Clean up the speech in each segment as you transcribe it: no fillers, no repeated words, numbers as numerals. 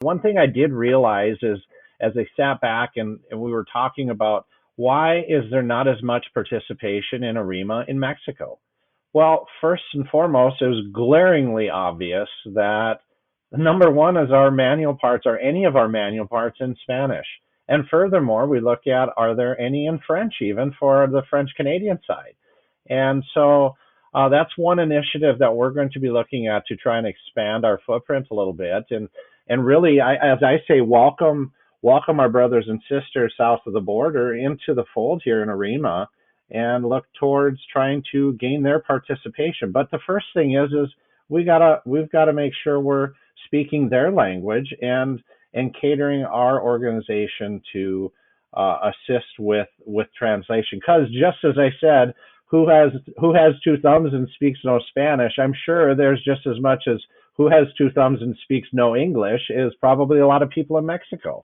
One thing I did realize is as I sat back and we were talking about why is there not as much participation in AREMA in Mexico? Well, first and foremost, it was glaringly obvious that number one is our manual parts or any of our manual parts in Spanish. And furthermore, we look at are there any in French even for the French Canadian side? And so that's one initiative that we're going to be looking at to try and expand our footprint a little bit. And really, as I say, welcome our brothers and sisters south of the border into the fold here in AREMA and look towards trying to gain their participation. But the first thing is we've got to make sure we're speaking their language and catering our organization to assist with translation. Because just as I said, who has two thumbs and speaks no Spanish? I'm sure there's just as much as who has two thumbs and speaks no English is probably a lot of people in Mexico.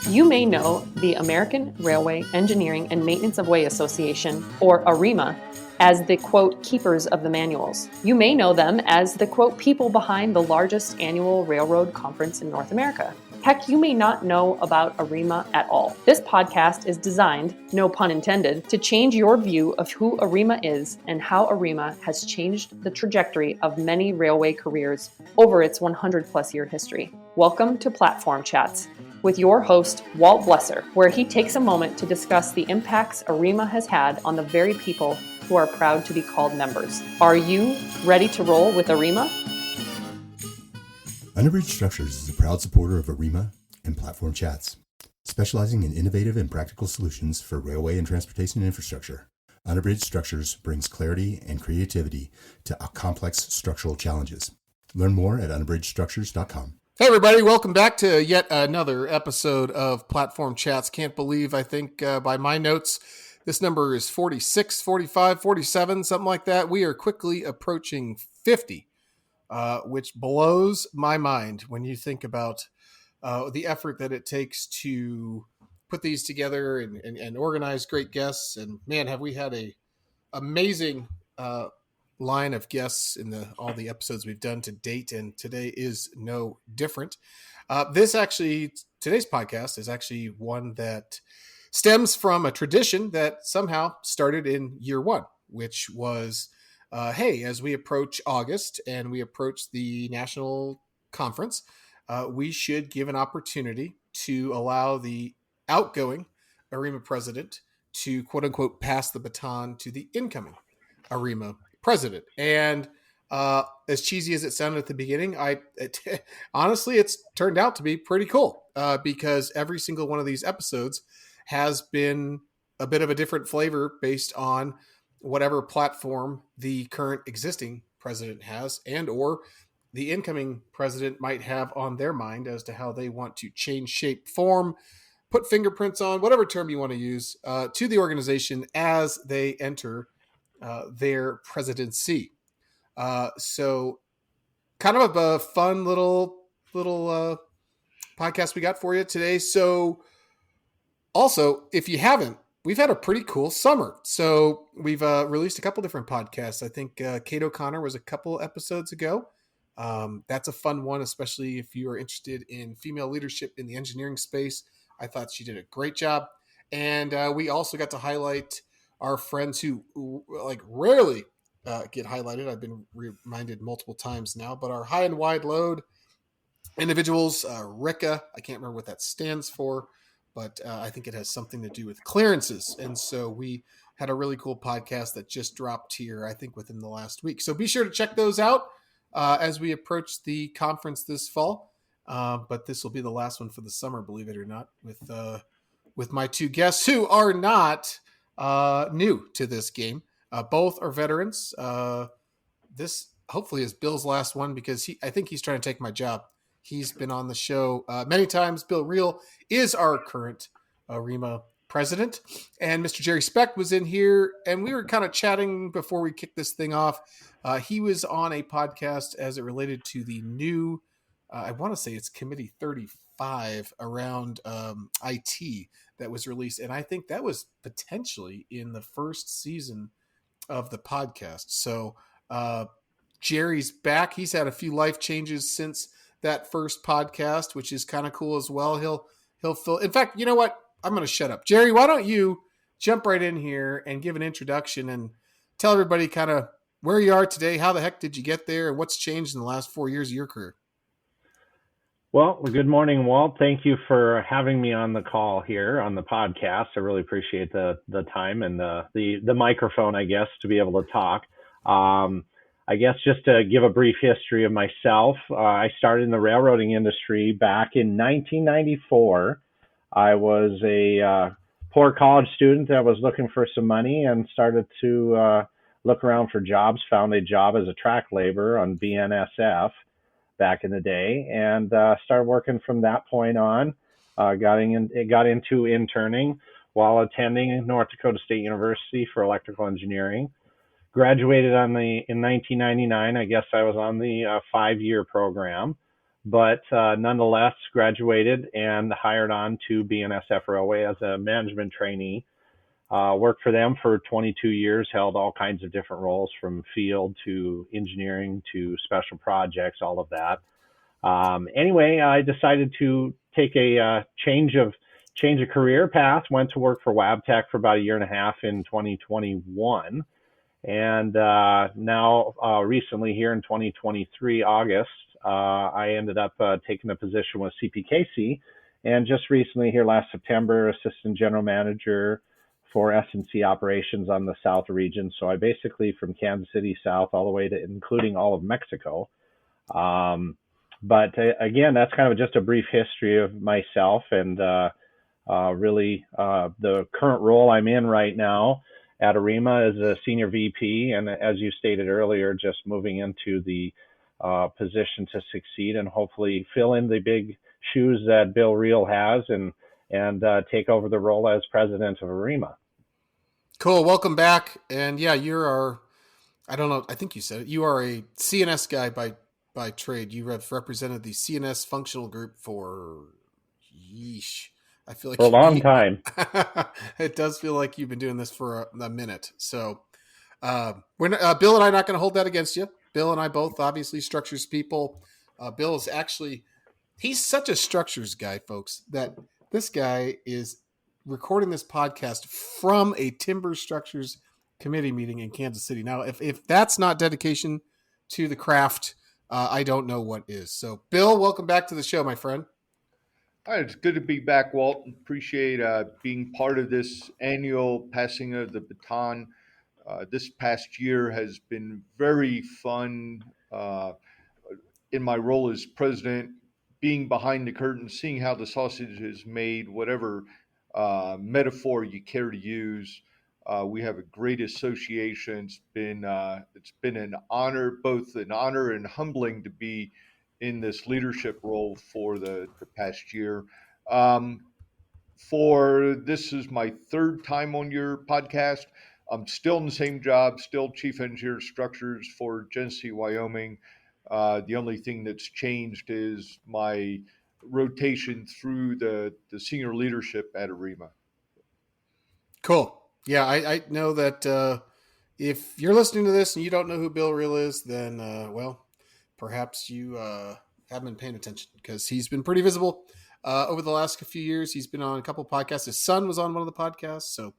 You may know the American Railway Engineering and Maintenance of Way Association, or AREMA, as the, quote, keepers of the manuals. You may know them as the, quote, people behind the largest annual railroad conference in North America. Heck, you may not know about AREMA at all. This podcast is designed, no pun intended, to change your view of who AREMA is and how AREMA has changed the trajectory of many railway careers over its 100-plus year history. Welcome to Platform Chats with your host, Walt Blesser, where he takes a moment to discuss the impacts AREMA has had on the very people who are proud to be called members. Are you ready to roll with AREMA? Unabridged Structures is a proud supporter of AREMA and Platform Chats, specializing in innovative and practical solutions for railway and transportation infrastructure. Unabridged Structures brings clarity and creativity to complex structural challenges. Learn more at unabridgedstructures.com. Hey everybody, welcome back to yet another episode of Platform Chats. Can't believe, I think by my notes, this number is 46, 45, 47, something like that. We are quickly approaching 50, which blows my mind when you think about the effort that it takes to put these together and organize great guests. And man, have we had a amazing line of guests in all the episodes we've done to date, and today is no different. Today's podcast is actually one that stems from a tradition that somehow started in year one, which was, hey, as we approach August and we approach the national conference, we should give an opportunity to allow the outgoing AREMA president to, quote unquote, pass the baton to the incoming AREMA president. And as cheesy as it sounded at the beginning, honestly, it's turned out to be pretty cool because every single one of these episodes has been a bit of a different flavor based on whatever platform the current existing president has and or the incoming president might have on their mind as to how they want to change shape, form, put fingerprints on, whatever term you want to use, to the organization as they enter their presidency. So kind of a fun little podcast we got for you today. So also, if you haven't, we've had a pretty cool summer. So we've released a couple different podcasts. I think Kate O'Connor was a couple episodes ago. That's a fun one, especially if you are interested in female leadership in the engineering space. I thought she did a great job. And we also got to highlight our friends who like rarely get highlighted. I've been reminded multiple times now, but our high and wide load individuals, RICA, I can't remember what that stands for, but I think it has something to do with clearances. And so we had a really cool podcast that just dropped here, I think within the last week. So be sure to check those out as we approach the conference this fall. But this will be the last one for the summer, believe it or not, with my two guests who are not new to this game. Both are veterans. This hopefully is Bill's last one because I think he's trying to take my job. He's been on the show many times. Bill Riehl is our current AREMA president. And Mr. Jerry Specht was in here, and we were kind of chatting before we kicked this thing off. He was on a podcast as it related to the new, I want to say it's Committee 35 around IT that was released. And I think that was potentially in the first season of the podcast. So Jerry's back. He's had a few life changes since that first podcast, which is kind of cool as well. He'll fill. In fact, you know what? I'm going to shut up. Jerry, why don't you jump right in here and give an introduction and tell everybody kind of where you are today, how the heck did you get there, and what's changed in the last 4 years of your career? Well, good morning, Walt. Thank you for having me on the call here on the podcast. I really appreciate the time and the microphone, I guess, to be able to talk. I guess just to give a brief history of myself, I started in the railroading industry back in 1994. I was a poor college student that was looking for some money and started to look around for jobs, found a job as a track laborer on BNSF back in the day, and started working from that point on. Got into interning while attending North Dakota State University for electrical engineering. Graduated in 1999. I guess I was on the 5-year program, but nonetheless graduated and hired on to BNSF Railway as a management trainee. Worked for them for 22 years, held all kinds of different roles from field to engineering to special projects, all of that. Anyway, I decided to take a change of career path, went to work for Wabtec for about a year and a half in 2021. And now recently here in 2023, August, I ended up taking a position with CPKC. And just recently here last September, assistant general manager for S&C operations on the South region. So I basically from Kansas City South all the way to including all of Mexico. But again, that's kind of just a brief history of myself and really the current role I'm in right now at AREMA as a senior VP. And as you stated earlier, just moving into the position to succeed and hopefully fill in the big shoes that Bill Riehl has and take over the role as president of AREMA. Cool. Welcome back. And yeah, I don't know, I think you said it. You are a CNS guy by trade. You have represented the CNS functional group for, I feel like for a long time. It does feel like you've been doing this for a minute. So Bill and I are not going to hold that against you. Bill and I both obviously structures people. Bill is he's such a structures guy, folks, that this guy is recording this podcast from a timber structures committee meeting in Kansas City. Now, if that's not dedication to the craft, I don't know what is. So, Bill, welcome back to the show, my friend. Hi, it's good to be back, Walt. Appreciate being part of this annual passing of the baton. This past year has been very fun in my role as president, being behind the curtain, seeing how the sausage is made, whatever metaphor you care to use. We have a great association. It's been an honor, both an honor and humbling to be in this leadership role for the past year. This is my third time on your podcast. I'm still in the same job, still chief engineer structures for Genesee, Wyoming. The only thing that's changed is my rotation through the senior leadership at AREMA. Cool. Yeah, I know that if you're listening to this and you don't know who Bill Riehl is, then, perhaps you haven't been paying attention because he's been pretty visible over the last few years. He's been on a couple of podcasts. His son was on one of the podcasts. So,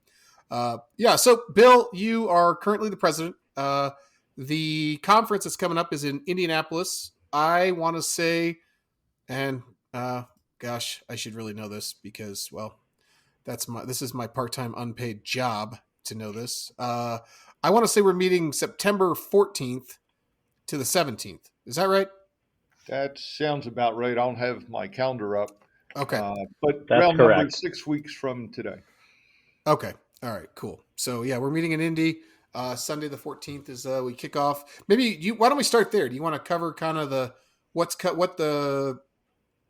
So, Bill, you are currently the president. The conference that's coming up is in Indianapolis. I want to say, and gosh, I should really know this because, this is my part-time unpaid job to know this. I want to say we're meeting September 14th to the 17th. Is that right? That sounds about right. I don't have my calendar up. Okay. But that's round correct. number 6 weeks from today. Okay. All right, cool. So yeah, we're meeting in Indy. Sunday the 14th is we kick off. Why don't we start there? Do you want to cover kind of what the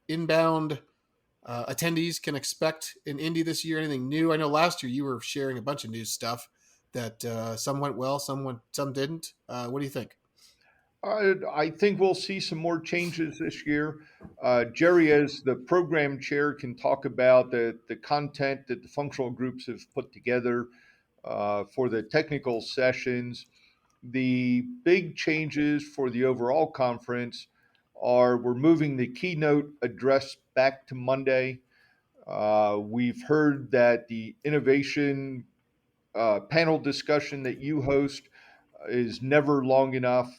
inbound attendees can expect in Indy this year? Anything new? I know last year you were sharing a bunch of new stuff that some went well, some didn't. What do you think? I think we'll see some more changes this year. Jerry, as the program chair, can talk about the content that the functional groups have put together for the technical sessions. The big changes for the overall conference are we're moving the keynote address back to Monday. We've heard that the innovation panel discussion that you host is never long enough.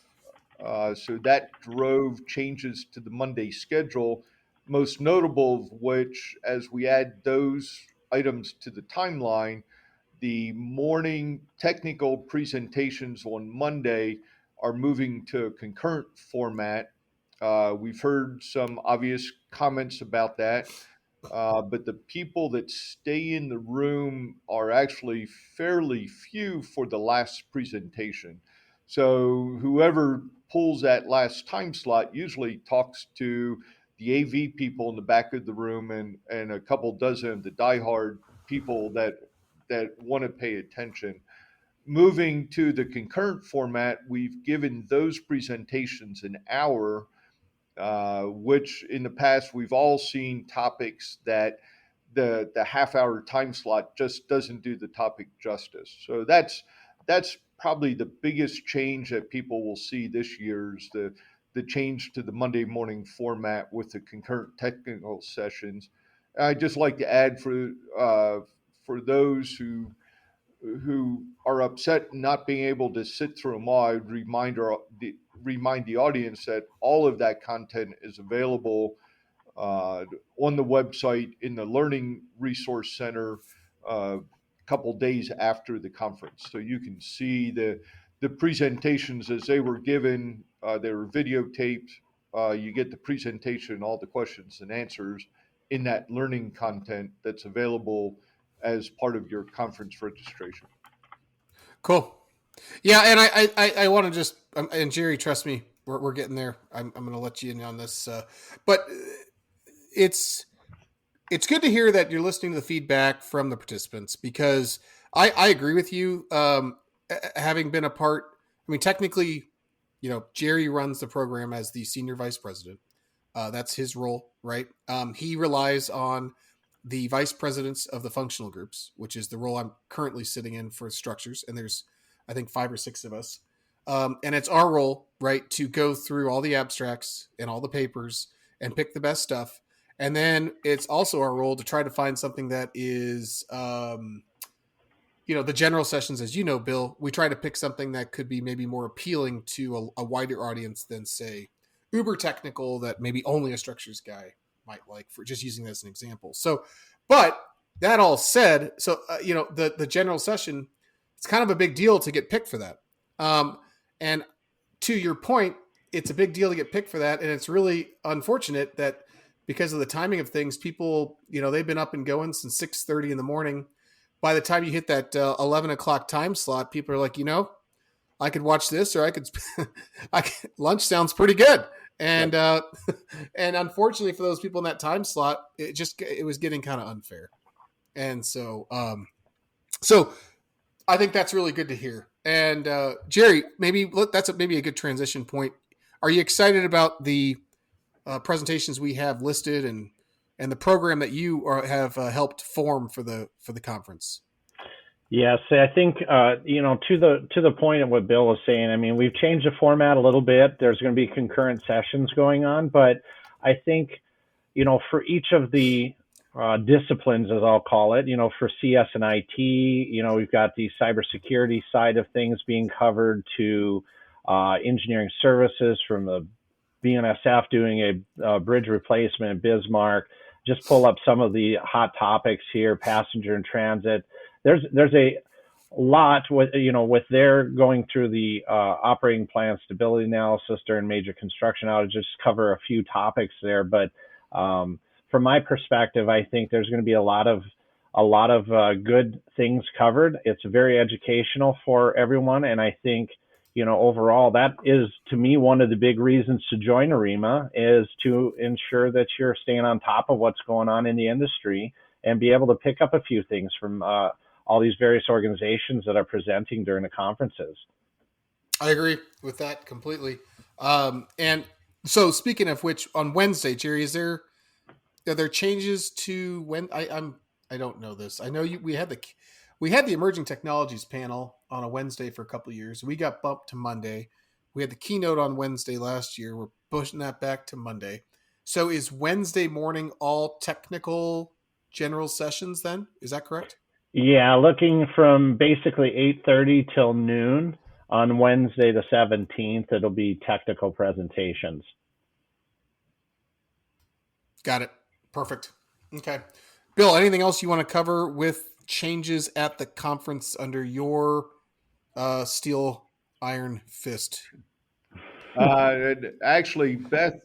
So that drove changes to the Monday schedule, most notable of which, as we add those items to the timeline, the morning technical presentations on Monday are moving to a concurrent format. We've heard some obvious comments about that, but the people that stay in the room are actually fairly few for the last presentation. So whoever pulls that last time slot usually talks to the AV people in the back of the room and a couple dozen of the diehard people that want to pay attention. Moving to the concurrent format, we've given those presentations an hour, which in the past we've all seen topics that the half hour time slot just doesn't do the topic justice. So that's probably the biggest change that people will see this year is the change to the Monday morning format with the concurrent technical sessions. I'd just like to add for those who are upset not being able to sit through them all, I would remind the audience that all of that content is available on the website in the Learning Resource Center a couple days after the conference. So you can see the presentations as they were given. They were videotaped. You get the presentation, all the questions and answers in that learning content that's available as part of your conference registration. Cool. Yeah, and I want to just and Jerry, trust me, we're getting there. I'm going to let you in on this, but it's good to hear that you're listening to the feedback from the participants because I agree with you. Having been a part, I mean, technically, Jerry runs the program as the senior vice president. That's his role, right? He relies on the vice presidents of the functional groups, which is the role I'm currently sitting in for structures. And there's, I think, 5 or 6 of us. And it's our role, right, to go through all the abstracts and all the papers and pick the best stuff. And then it's also our role to try to find something that is, the general sessions, as you know, Bill, we try to pick something that could be maybe more appealing to a wider audience than, say, uber technical that maybe only a structures guy might like, for just using that as an example. So, but that all said, so, the general session, it's kind of a big deal to get picked for that. And to your point, it's a big deal to get picked for that. And it's really unfortunate that because of the timing of things, people, they've been up and going since 6:30 in the morning. By the time you hit that 11 o'clock time slot, people are like, I could watch this, or I could, lunch sounds pretty good. And, and unfortunately for those people in that time slot, it was getting kind of unfair. And so, so I think that's really good to hear. And, Jerry, that's maybe a good transition point. Are you excited about the presentations we have listed and the program that you have helped form for the conference? Yes, I think to the point of what Bill was saying. I mean, we've changed the format a little bit. There's going to be concurrent sessions going on, but I think for each of the disciplines, as I'll call it, for CS and IT, we've got the cybersecurity side of things being covered, to engineering services from the BNSF doing a bridge replacement in Bismarck. Just pull up some of the hot topics here: passenger and transit. There's a lot with their going through the operating plan stability analysis during major construction outages. Cover a few topics there, but from my perspective, I think there's going to be a lot of good things covered. It's very educational for everyone, and I think overall, that is, to me, one of the big reasons to join AREMA, is to ensure that you're staying on top of what's going on in the industry and be able to pick up a few things from all these various organizations that are presenting during the conferences. I agree with that completely. And so, speaking of which, on Wednesday, Jerry, are there changes to when I don't know this. I know we had We had the emerging technologies panel on a Wednesday for a couple of years. We got bumped to Monday. We had the keynote on Wednesday last year. We're pushing that back to Monday. So is Wednesday morning all technical general sessions then? Is that correct? Yeah, looking from basically 8:30 till noon on Wednesday the 17th. It'll be technical presentations. Got it. Perfect. Okay. Bill, anything else you want to cover with changes at the conference under your steel iron fist? Actually, Beth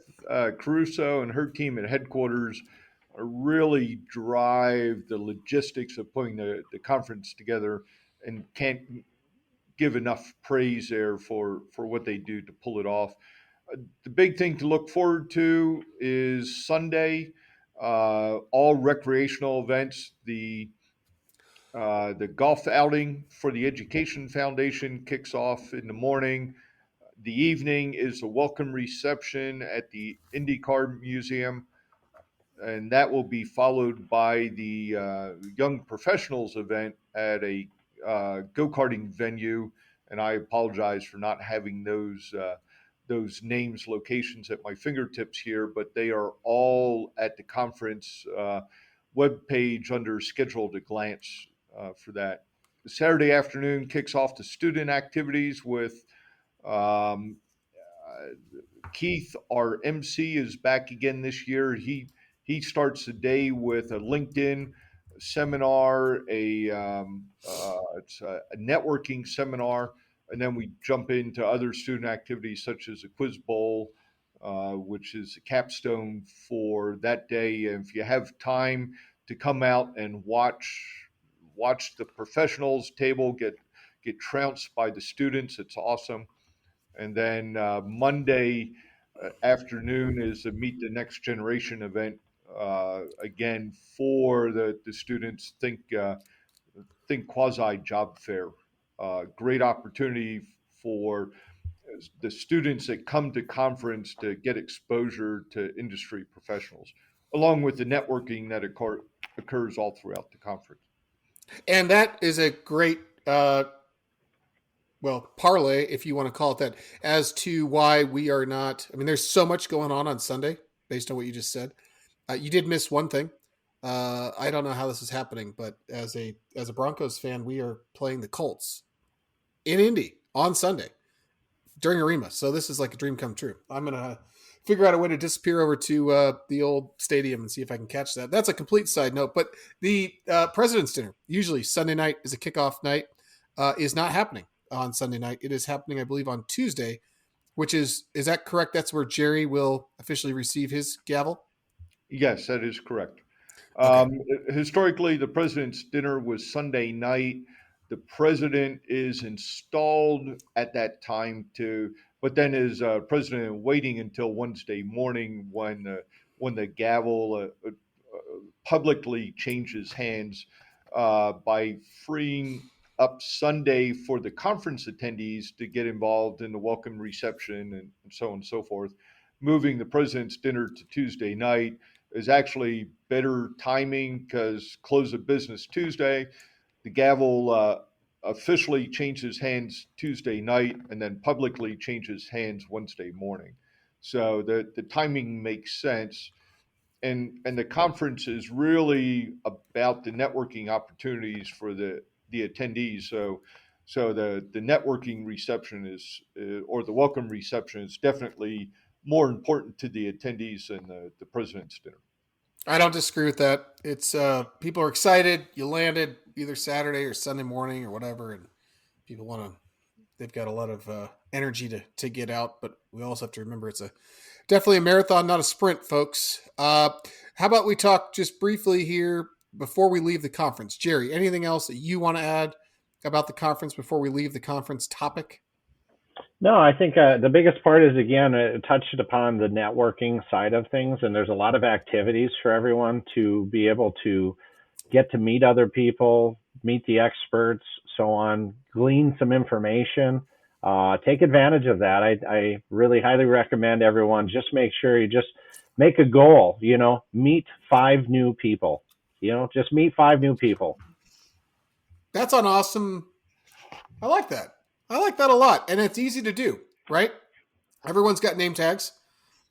Caruso and her team at headquarters really drive the logistics of putting the conference together, and can't give enough praise there for what they do to pull it off. The big thing to look forward to is Sunday, all recreational events. The golf outing for the Education Foundation kicks off in the morning. The evening is a welcome reception at the Indy Museum, and that will be followed by the Young Professionals event at a go karting venue. And I apologize for not having those names, locations at my fingertips here, but they are all at the conference webpage under Scheduled a Glance for that. Saturday afternoon kicks off the student activities with um, Keith, our MC, is back again this year. He starts the day with a LinkedIn seminar, it's a networking seminar, and then we jump into other student activities such as a quiz bowl, which is a capstone for that day. And if you have time to come out and watch the professionals table get trounced by the students, it's awesome. And then Monday afternoon is a Meet the Next Generation event. Again, for the students, think quasi job fair. Great opportunity for the students that come to conference to get exposure to industry professionals, along with the networking that occurs all throughout the conference. And that is a great parlay, if you want to call it that, as to why we are not. I mean, there's so much going on Sunday based on what you just said. You did miss one thing. I don't know how this is happening, but as a Broncos fan, we are playing the Colts in Indy on Sunday during AREMA. So this is like a dream come true. I'm going to figure out a way to disappear over to the old stadium and see if I can catch that. That's a complete side note, but the President's Dinner, usually Sunday night is a kickoff night, is not happening on Sunday night. It is happening, I believe, on Tuesday, which is that correct? That's where Jerry will officially receive his gavel? Yes, that is correct. Okay. Historically, the president's dinner was Sunday night. The president is installed at that time but then is president waiting until Wednesday morning when the gavel publicly changes hands, by freeing up Sunday for the conference attendees to get involved in the welcome reception and so on and so forth. Moving the president's dinner to Tuesday night is actually better timing because close of business Tuesday. The gavel officially changes hands Tuesday night and then publicly changes hands Wednesday morning. So the timing makes sense. And the conference is really about the networking opportunities for the attendees. So the networking reception is, or the welcome reception is definitely more important to the attendees than the president's dinner. I don't disagree with that. It's people are excited. You landed either Saturday or Sunday morning or whatever, and people they've got a lot of energy to get out, but we also have to remember it's definitely a marathon, not a sprint, folks. How about we talk just briefly here before we leave the conference? Jerry, anything else that you want to add about the conference before we leave the conference topic? No, I think the biggest part is, again, it touched upon the networking side of things, and there's a lot of activities for everyone to be able to get to meet other people, meet the experts, so on, glean some information. Take advantage of that. I really highly recommend everyone just make sure you just make a goal, meet 5 new people, just meet 5 new people. That's an awesome. I like that. I like that a lot. And it's easy to do, right? Everyone's got name tags.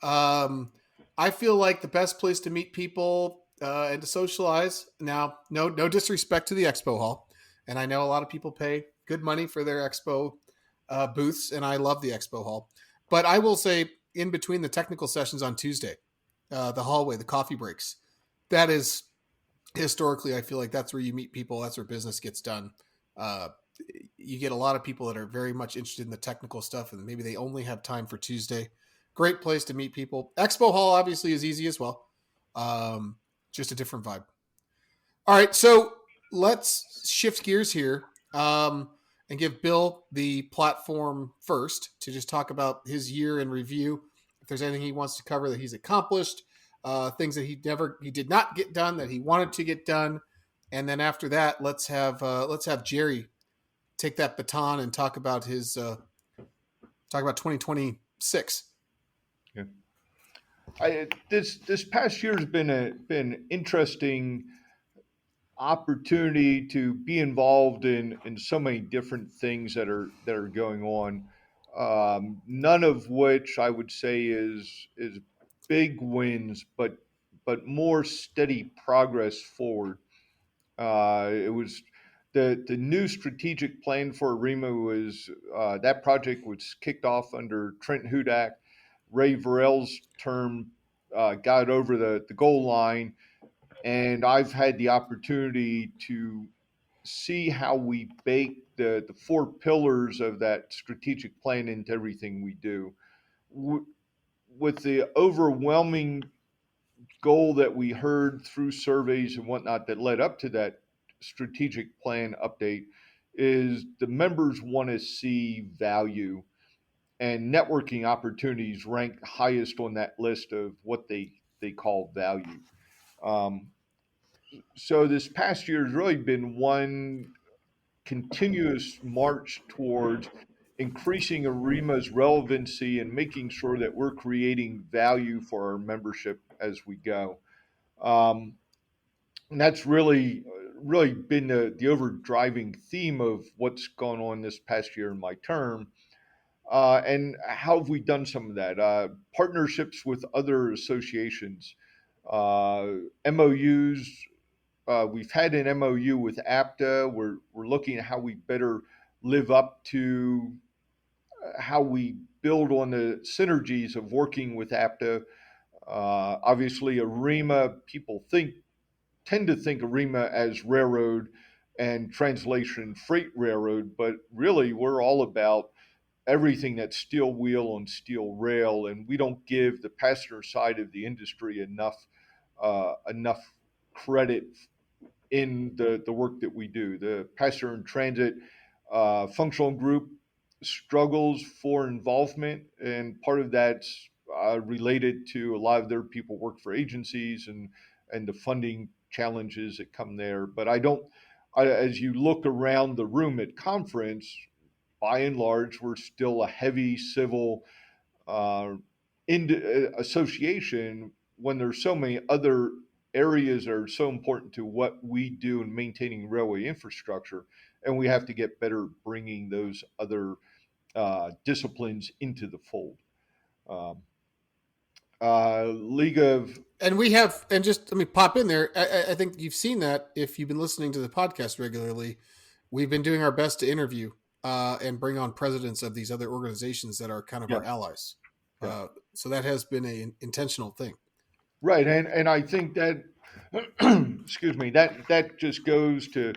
I feel like the best place to meet people and to socialize. Now, no disrespect to the expo hall, and I know a lot of people pay good money for their expo booths, and I love the expo hall. But I will say, in between the technical sessions on Tuesday, the hallway, the coffee breaks, that is historically, I feel like that's where you meet people. That's where business gets done. Uh, you get a lot of people that are very much interested in the technical stuff, and maybe they only have time for Tuesday. Great place to meet people. Expo Hall obviously is easy as well. Just a different vibe. All right, so let's shift gears here and give Bill the platform first to just talk about his year in review. If there's anything he wants to cover that he's accomplished, things that he did not get done that he wanted to get done, and then after that, let's have Jerry take that baton and talk about 2026. Yeah. This past year has been interesting opportunity to be involved in so many different things that are going on. None of which I would say is big wins, but more steady progress forward. It was the new strategic plan for AREMA was that project was kicked off under Trent Hudak. Ray Varel's term got over the goal line, and I've had the opportunity to see how we bake the four pillars of that strategic plan into everything we do. With the overwhelming goal that we heard through surveys and whatnot that led up to that strategic plan update is the members want to see value, and networking opportunities rank highest on that list of what they call value. Um, so this past year has really been one continuous march towards increasing AREMA's relevancy and making sure that we're creating value for our membership as we go. Um, and that's really been the overdriving theme of what's gone on this past year in my term. And how have we done some of that? Partnerships with other associations, MOUs. We've had an MOU with APTA. We're looking at how we better live up to how we build on the synergies of working with APTA. Obviously, AREMA, people tend to think AREMA as railroad and translation freight railroad, but really we're all about everything that's steel wheel and steel rail, and we don't give the passenger side of the industry enough credit in the work that we do. The passenger and transit functional group struggles for involvement, and part of that's related to a lot of their people work for agencies and the funding challenges that come there. But as you look around the room at conference, by and large, we're still a heavy civil uh, association when there's so many other areas that are so important to what we do in maintaining railway infrastructure, and we have to get better bringing those other disciplines into the fold. Um, League of And we have, and just let me pop in there. I think you've seen that if you've been listening to the podcast regularly. We've been doing our best to interview and bring on presidents of these other organizations that are kind of Yeah, our allies. yeah. So that has been an intentional thing. Right, and I think that excuse me, that just goes to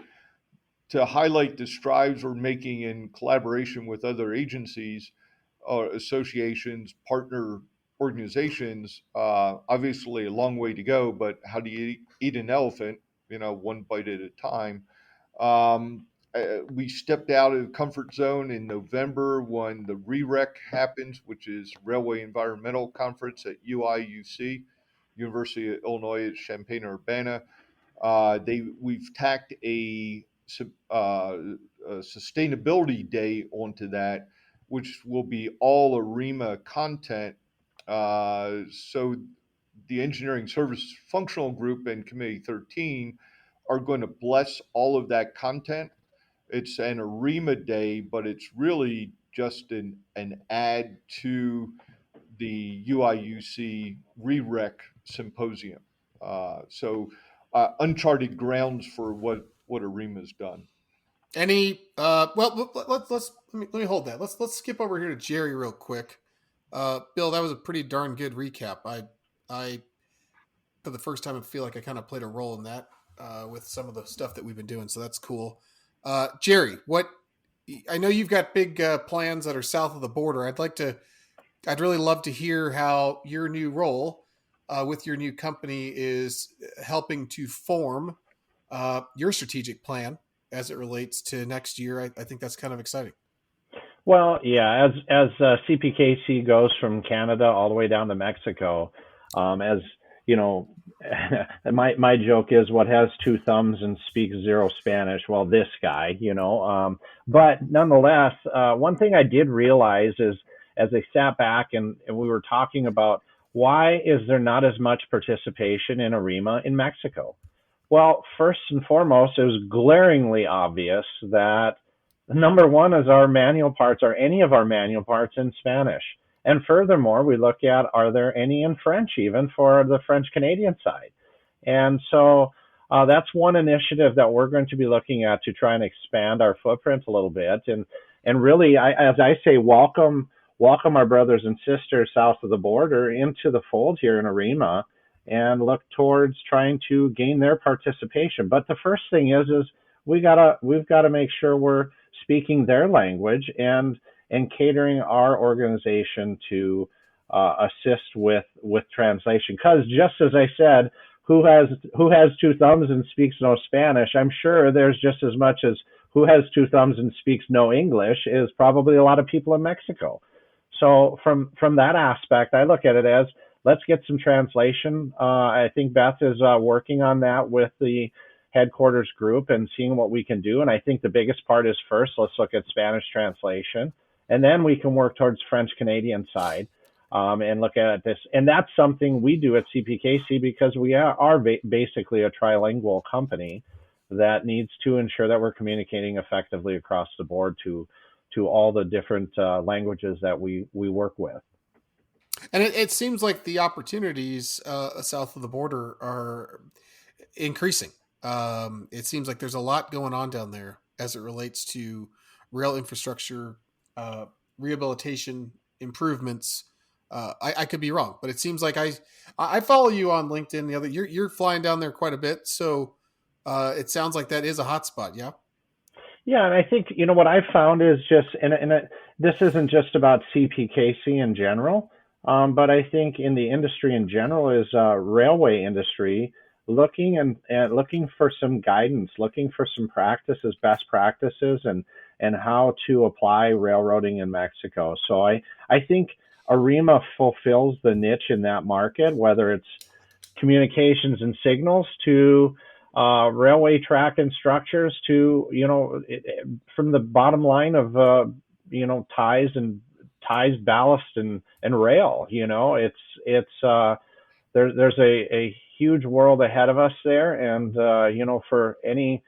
highlight the strides we're making in collaboration with other agencies or associations, partner organizations. Obviously, a long way to go, but how do you eat an elephant? One bite at a time. Um, we stepped out of the comfort zone in November when the REREC happens, which is Railway Environmental Conference at UIUC, University of Illinois at Champaign-Urbana. We've tacked a sustainability day onto that, which will be all AREMA content. So the engineering service functional group and committee 13 are going to bless all of that content. it's an AREMA day, but it's really just an add to the UIUC REREC symposium. Uncharted grounds for what AREMA's done. Any let's let me hold that. Let's skip over here to Jerry real quick. Bill, that was a pretty darn good recap. I for the first time I feel like I kind of played a role in that with some of the stuff that we've been doing, so that's cool. Jerry, I know you've got big plans that are south of the border. I'd really love to hear how your new role with your new company is helping to form your strategic plan as it relates to next year. I think that's kind of exciting. Well, yeah, as CPKC goes from Canada all the way down to Mexico, as you know, my joke is what has two thumbs and speaks zero Spanish. Well, this guy, but nonetheless, one thing I did realize is as I sat back and we were talking about why is there not as much participation in AREMA in Mexico? Well, first and foremost, it was glaringly obvious that number one is our manual parts, or any of our manual parts, in Spanish. And furthermore, we look at, are there any in French, even for the French-Canadian side? And so that's one initiative that we're going to be looking at to try and expand our footprint a little bit. And really, as I say, welcome our brothers and sisters south of the border into the fold here in AREMA, and look towards trying to gain their participation. But the first thing is we've got to make sure we're speaking their language and catering our organization to assist with translation. Because just as I said, who has two thumbs and speaks no Spanish? I'm sure there's just as much as who has two thumbs and speaks no English is probably a lot of people in Mexico. So from that aspect, I look at it as, let's get some translation. I think Beth is working on that with the headquarters group and seeing what we can do. And I think the biggest part is, first, let's look at Spanish translation, and then we can work towards French-Canadian side and look at this. And that's something we do at CPKC because we are basically a trilingual company that needs to ensure that we're communicating effectively across the board to all the different languages that we work with. And it seems like the opportunities south of the border are increasing. It seems like there's a lot going on down there as it relates to rail infrastructure, rehabilitation, improvements. I could be wrong, but it seems like I follow you on LinkedIn. You're flying down there quite a bit, so it sounds like that is a hot spot. Yeah. Yeah, and I think what I've found is just, this isn't just about CPKC in general, but I think in the industry in general is railway industry looking and looking for some guidance, looking for some practices, best practices, and how to apply railroading in Mexico. So I think AREMA fulfills the niche in that market, whether it's communications and signals to railway track and structures to, from the bottom line of, ties, ballast and rail, there's a huge world ahead of us there. And, for any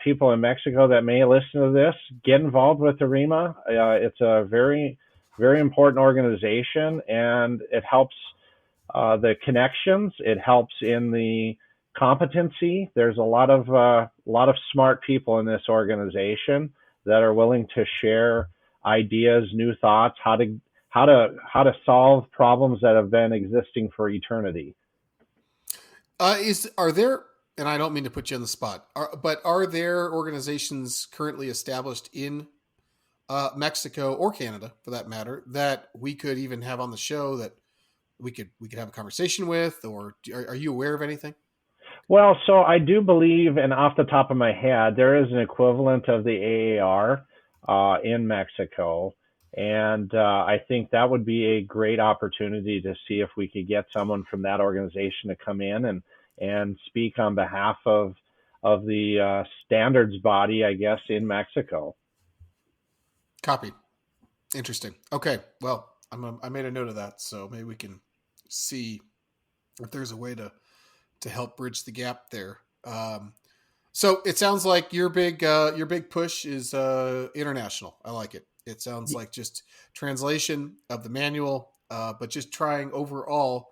people in Mexico that may listen to this, get involved with AREMA. It's a very, very important organization, and it helps the connections. It helps in the competency. There's a lot of smart people in this organization that are willing to share ideas, new thoughts, how to solve problems that have been existing for eternity. Are there, and I don't mean to put you on the spot, but are there organizations currently established in Mexico or Canada, for that matter, that we could even have on the show that we could have a conversation with, or are you aware of anything? Well, so I do believe, and off the top of my head, there is an equivalent of the AAR in Mexico. And I think that would be a great opportunity to see if we could get someone from that organization to come in and speak on behalf of the standards body, I guess, in Mexico. Copy. Interesting. Okay. Well, I made a note of that, so maybe we can see if there's a way to help bridge the gap there. So it sounds like your big push is international. I like it. It sounds like just translation of the manual, but just trying overall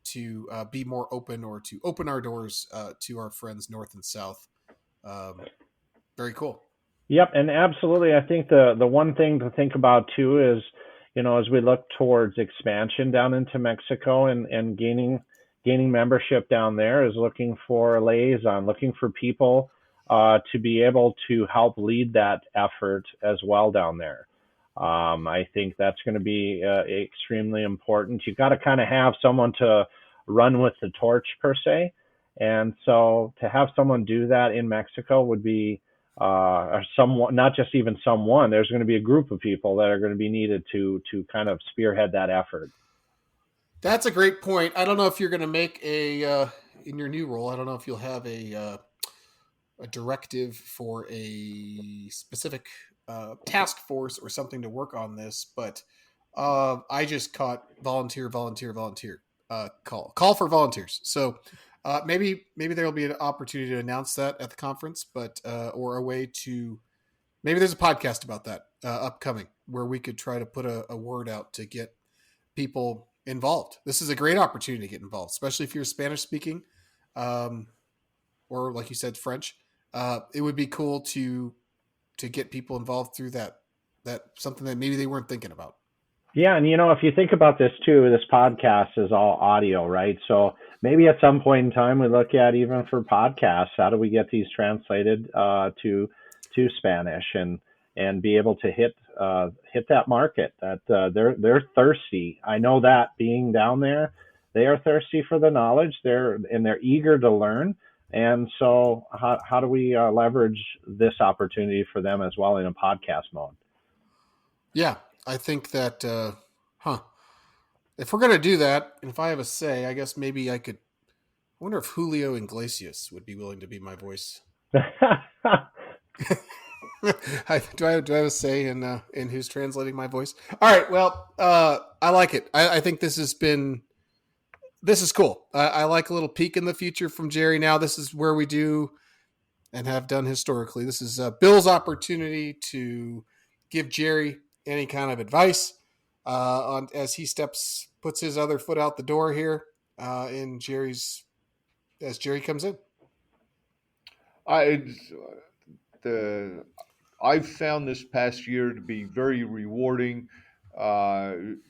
to be more open, or to open our doors to our friends north and south. Um, Very cool. Yep, and absolutely. I think the one thing to think about too is, as we look towards expansion down into Mexico and gaining membership down there, is looking for a liaison, looking for people to be able to help lead that effort as well down there. I think that's going to be extremely important. You've got to kind of have someone to run with the torch per se, and so to have someone do that in Mexico would be or someone, not just even someone. There's going to be a group of people that are going to be needed to kind of spearhead that effort. That's a great point. I don't know if you're going to make in your new role. I don't know if you'll have a directive for a specific task force or something to work on this, but I just caught volunteer call for volunteers. So maybe there will be an opportunity to announce that at the conference, but or a way to, maybe there's a podcast about that upcoming where we could try to put a word out to get people involved. This is a great opportunity to get involved, especially if you're Spanish speaking, or like you said, French. It would be cool to get people involved through that something that maybe they weren't thinking about. Yeah, and if you think about this too, this podcast is all audio, right? So maybe at some point in time we look at, even for podcasts, how do we get these translated to Spanish and be able to hit that market that they're thirsty. I know that, being down there, they are thirsty for the knowledge. They're eager to learn. And so how do we leverage this opportunity for them as well in a podcast mode? Yeah, I think that, if we're going to do that, and if I have a say, I guess maybe I could, I wonder if Julio Iglesias would be willing to be my voice. Do I have a say in who's translating my voice? All right. Well, I like it. I think this is cool. I like a little peek in the future from Jerry. Now this is where we do and have done historically. This is Bill's opportunity to give Jerry any kind of advice on as he puts his other foot out the door here as Jerry comes in. I've found this past year to be very rewarding.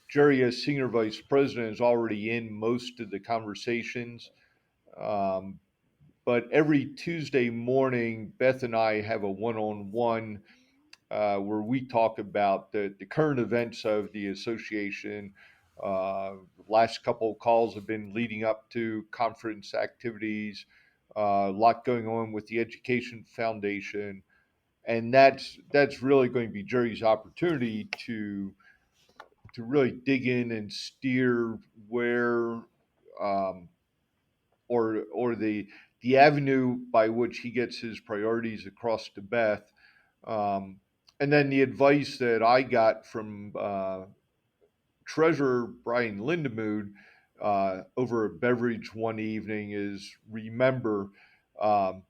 Jerry, as senior vice president, is already in most of the conversations. Um, but every Tuesday morning, Beth and I have a one-on-one where we talk about the current events of the association. Last couple of calls have been leading up to conference activities, a lot going on with the Education Foundation, and that's really going to be Jerry's opportunity to really dig in and steer where um, or the avenue by which he gets his priorities across to Beth. And then the advice that I got from Treasurer Brian Lindemood over a beverage one evening is, remember, um,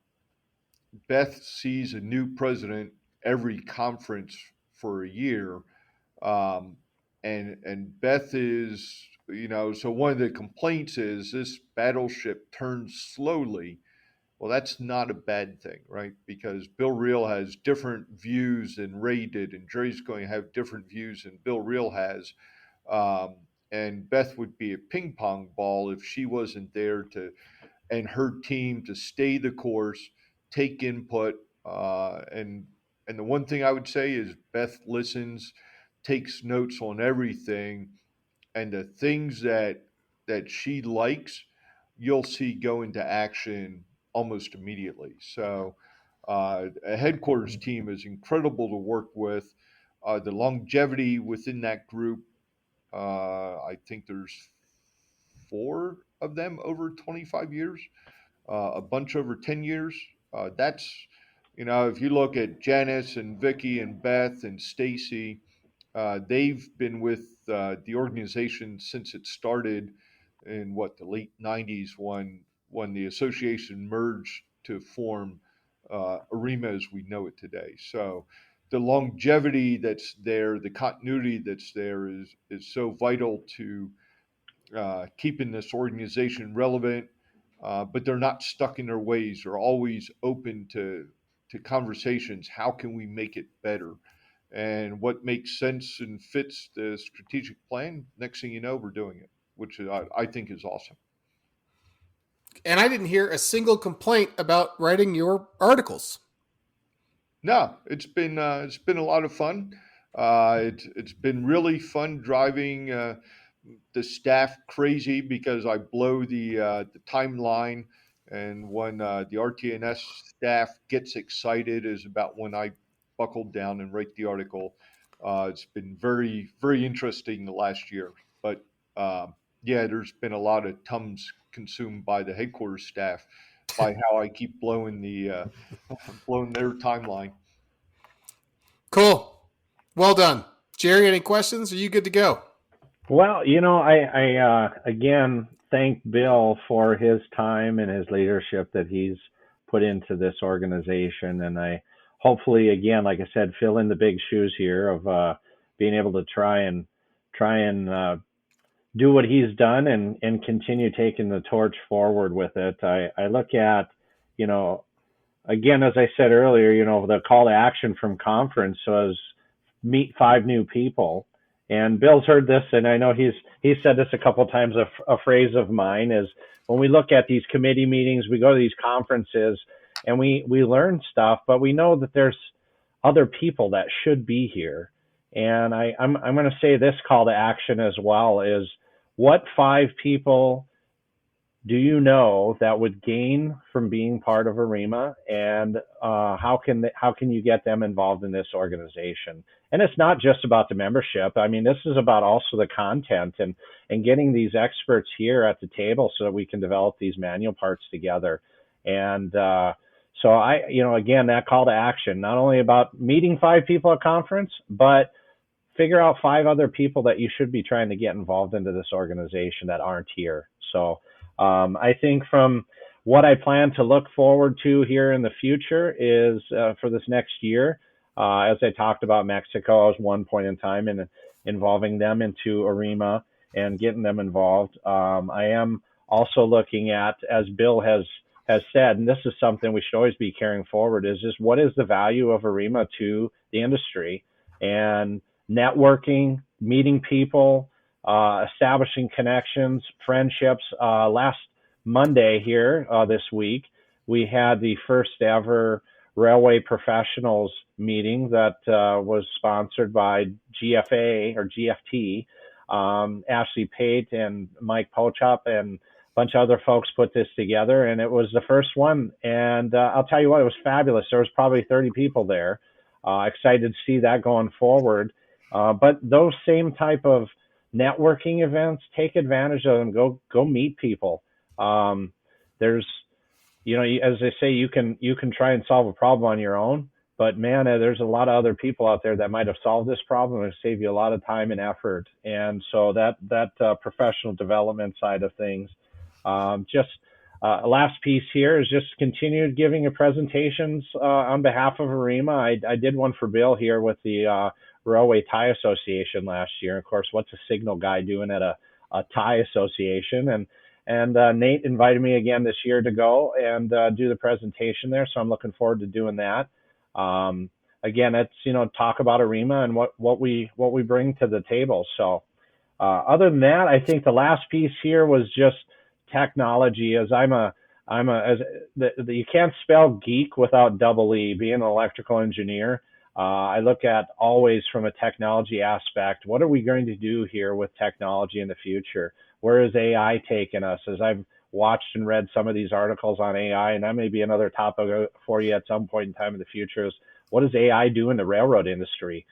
Beth sees a new president every conference for a year. Um, and Beth is, so one of the complaints is this battleship turns slowly. Well, that's not a bad thing, right? Because Bill Riehl has different views than Ray did, and Jerry's going to have different views than Bill Riehl has. Um, and Beth would be a ping pong ball if she wasn't there and her team to stay the course, take input, and the one thing I would say is Beth listens, takes notes on everything, and the things that she likes, you'll see go into action almost immediately. So a headquarters team is incredible to work with. The longevity within that group, I think there's 4 of them over 25 years, a bunch over 10 years. That's, if you look at Janice and Vicky and Beth and Stacy, they've been with the organization since it started in the late '90s when the association merged to form AREMA as we know it today. So the longevity that's there, the continuity that's there is so vital to keeping this organization relevant, but they're not stuck in their ways. They're always open to conversations. How can we make it better? And what makes sense and fits the strategic plan, next thing you know, we're doing it, which I think is awesome. And I didn't hear a single complaint about writing your articles. No, it's been a lot of fun. It's been really fun driving the staff crazy because I blow the timeline, and when the RTNS staff gets excited is about when I buckle down and write the article. It's been very very interesting the last year, but yeah, there's been a lot of tums consumed by the headquarters staff by how I keep blowing blowing their timeline. Cool. Well done. Jerry, any questions? Are you good to go? Well, I again thank Bill for his time and his leadership that he's put into this organization. And I hopefully, again, like I said, fill in the big shoes here of being able to try and do what he's done and continue taking the torch forward with it. I look at, again, as I said earlier, the call to action from conference was meet 5 new people. And Bill's heard this, and I know he's said this a couple of times. A phrase of mine is when we look at these committee meetings, we go to these conferences, and we learn stuff, but we know that there's other people that should be here. And I'm going to say this call to action as well is, what 5 people do you know that would gain from being part of AREMA, and how can you get them involved in this organization? And it's not just about the membership. I mean, this is about also the content and getting these experts here at the table so that we can develop these manual parts together. And so again, that call to action, not only about meeting 5 people at conference, but figure out 5 other people that you should be trying to get involved into this organization that aren't here. So I think from what I plan to look forward to here in the future is for this next year, as I talked about Mexico as one point in time and involving them into AREMA and getting them involved. I am also looking at, as Bill has said, and this is something we should always be carrying forward, is just what is the value of AREMA to the industry, and networking, meeting people, establishing connections, friendships. Last Monday here this week, we had the first ever Railway Professionals meeting that was sponsored by GFA or GFT. Ashley Pate and Mike Pochop and a bunch of other folks put this together, and it was the first one. And I'll tell you what, it was fabulous. There was probably 30 people there. Excited to see that going forward. But those same type of networking events, take advantage of them. Go meet people. There's, as they say, you can try and solve a problem on your own, but man, there's a lot of other people out there that might have solved this problem and save you a lot of time and effort. And so that professional development side of things. Last piece here is just continued giving of presentations on behalf of AREMA. I did one for Bill here with the Railway Tie Association last year. Of course, what's a signal guy doing at a tie association? And Nate invited me again this year to go and do the presentation there. So I'm looking forward to doing that. Again, it's, talk about AREMA and what we bring to the table. So other than that, I think the last piece here was just technology. As you can't spell geek without double E, being an electrical engineer. I look at always from a technology aspect, what are we going to do here with technology in the future? Where is AI taking us? As I've watched and read some of these articles on AI, and that may be another topic for you at some point in time in the future, is what does AI do in the railroad industry?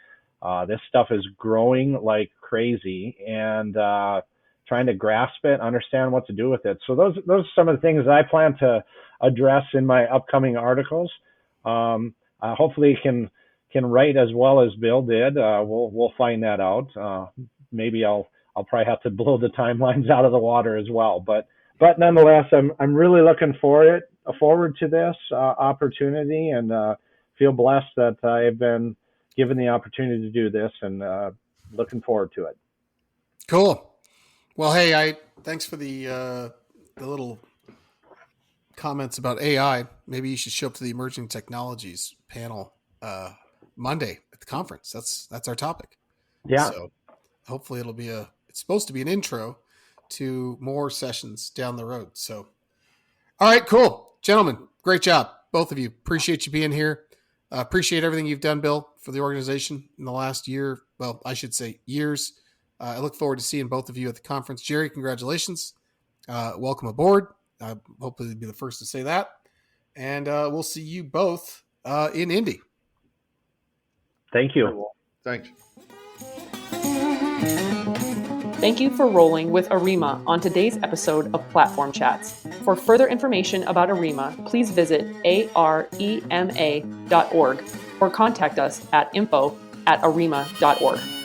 This stuff is growing like crazy, and trying to grasp it, understand what to do with it. So those are some of the things that I plan to address in my upcoming articles. Hopefully can write as well as Bill did. We'll find that out. Maybe I'll probably have to blow the timelines out of the water as well. But nonetheless, I'm really looking for it forward to this opportunity and feel blessed that I've been given the opportunity to do this, and looking forward to it. Cool. Well, hey, thanks for the little comments about AI. Maybe you should show up to the emerging technologies panel Monday at the conference. That's our topic. Yeah. So hopefully it's supposed to be an intro to more sessions down the road. So, all right, cool. Gentlemen, great job. Both of you. Appreciate you being here. Appreciate everything you've done, Bill, for the organization in the last year. Well, I should say years. I look forward to seeing both of you at the conference. Jerry, congratulations. Welcome aboard. Hopefully you'll be the first to say that. And we'll see you both in Indy. Thank you. Thanks. Thank you for rolling with AREMA on today's episode of Platform Chats. For further information about AREMA, please visit arema.org or contact us at info@arema.org.